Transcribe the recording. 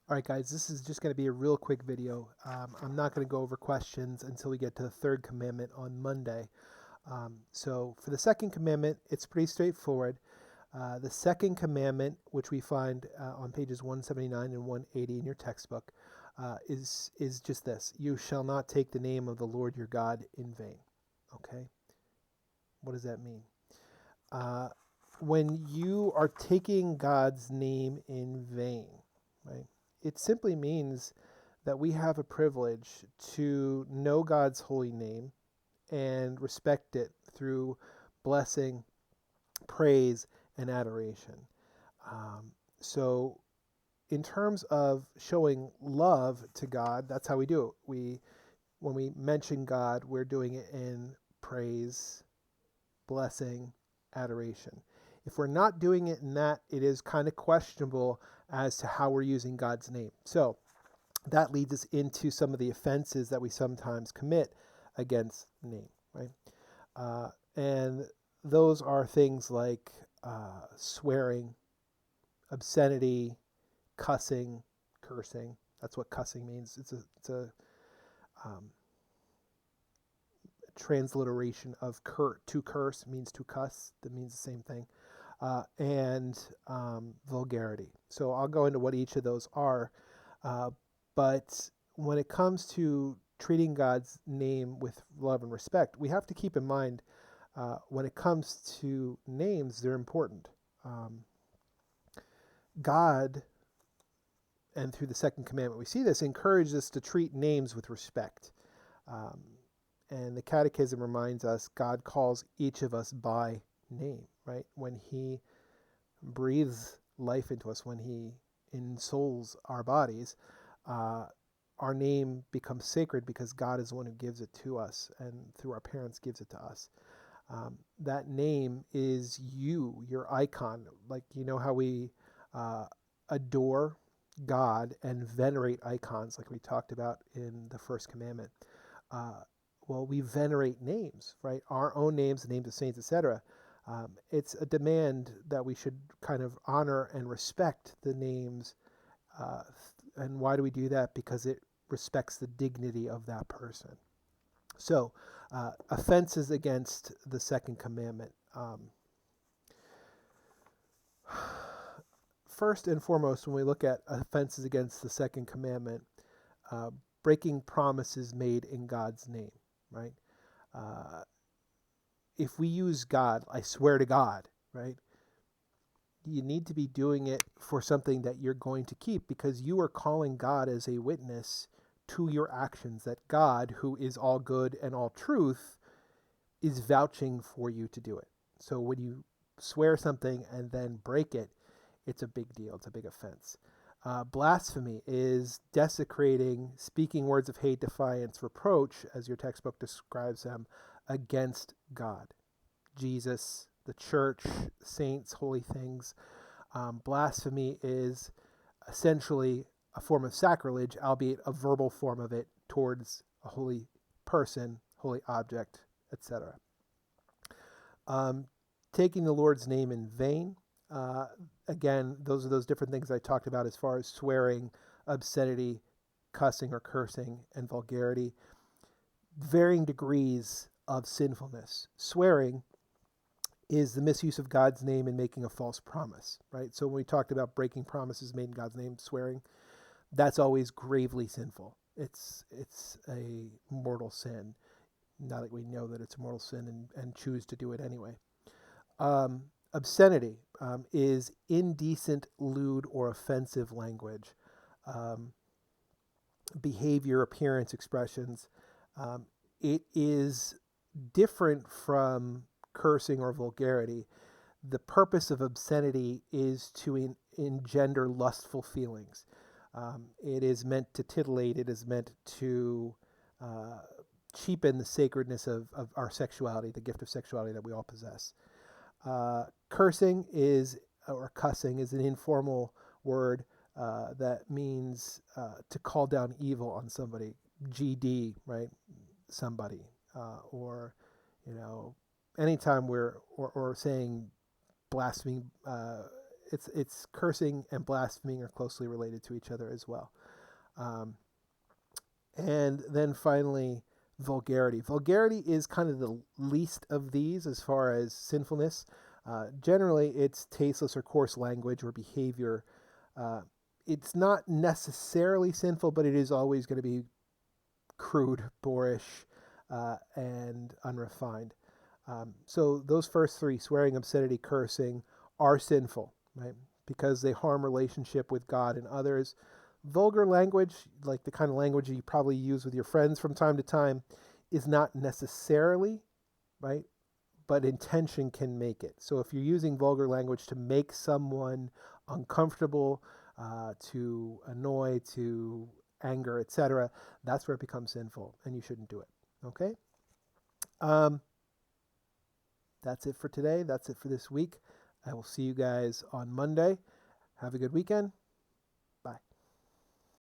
All right, guys, this is just going to be a real quick video. I'm not going to go over questions until we get to the third commandment on Monday. So for the second commandment, it's pretty straightforward. The second commandment, which we find on pages 179 and 180 in your textbook, is just this: you shall not take the name of the Lord your God in vain. Okay? What does that mean? When you are taking God's name in vain, right? It simply means that we have a privilege to know God's holy name and respect it through blessing, praise, and adoration. So, in terms of showing love to God, that's how we do it. When we mention God, we're doing it in praise, blessing, adoration. If we're not doing it in that, it is kind of questionable as to how we're using God's name. So that leads us into some of the offenses that we sometimes commit against the name, right? And those are things like swearing, obscenity, cussing, cursing. That's what cussing means. It's a transliteration of to curse means to cuss. That means the same thing. And vulgarity. So I'll go into what each of those are. But when it comes to treating God's name with love and respect, we have to keep in mind when it comes to names, they're important. God, and through the second commandment, we see this, encourages us to treat names with respect. And the Catechism reminds us God calls each of us by name, right? When He breathes life into us, when He ensouls our bodies, our name becomes sacred because God is the one who gives it to us, and through our parents gives it to us. That name is you, your icon. Like, you know how we adore God and venerate icons, like we talked about in the first commandment. Well, we venerate names, right? Our own names, the names of saints, etc. It's a demand that we should kind of honor and respect the names. And why do we do that? Because it respects the dignity of that person. So, offenses against the second commandment. First and foremost, when we look at offenses against the second commandment, breaking promises made in God's name, right? If we use God, I swear to God, right? You need to be doing it for something that you're going to keep, because you are calling God as a witness to your actions, that God, who is all good and all truth, is vouching for you to do it. So when you swear something and then break it, it's a big deal. It's a big offense. Blasphemy is desecrating, speaking words of hate, defiance, reproach, as your textbook describes them, against God, Jesus, the church, saints, holy things. Blasphemy is essentially a form of sacrilege, albeit a verbal form of it, towards a holy person, holy object, etc. Taking the Lord's name in vain. Again, those are those different things I talked about as far as swearing, obscenity, cussing or cursing, and vulgarity. Varying degrees of sinfulness. Swearing is the misuse of God's name in making a false promise, right? So when we talked about breaking promises made in God's name, swearing, that's always gravely sinful. It's a mortal sin. Now that we know that it's a mortal sin and choose to do it anyway. Obscenity is indecent, lewd, or offensive language, behavior, appearance, expressions. It is different from cursing or vulgarity. The purpose of obscenity is to engender lustful feelings. It is meant to titillate. It is meant to cheapen the sacredness of our sexuality, the gift of sexuality that we all possess. Cursing or cussing is an informal word that means to call down evil on somebody. GD, right? Somebody. Or, anytime or saying blasphemy it's cursing and blaspheming are closely related to each other as well. And then finally, vulgarity. Vulgarity is kind of the least of these as far as sinfulness. Generally, it's tasteless or coarse language or behavior. It's not necessarily sinful, but it is always going to be crude, boorish, and unrefined. So those first three, swearing, obscenity, cursing, are sinful, right? Because they harm relationship with God and others. Vulgar language, like the kind of language you probably use with your friends from time to time, is not necessarily, right? But intention can make it. So if you're using vulgar language to make someone uncomfortable, to annoy, to anger, etc., that's where it becomes sinful, and you shouldn't do it. Okay? That's it for today. That's it for this week. I will see you guys on Monday. Have a good weekend.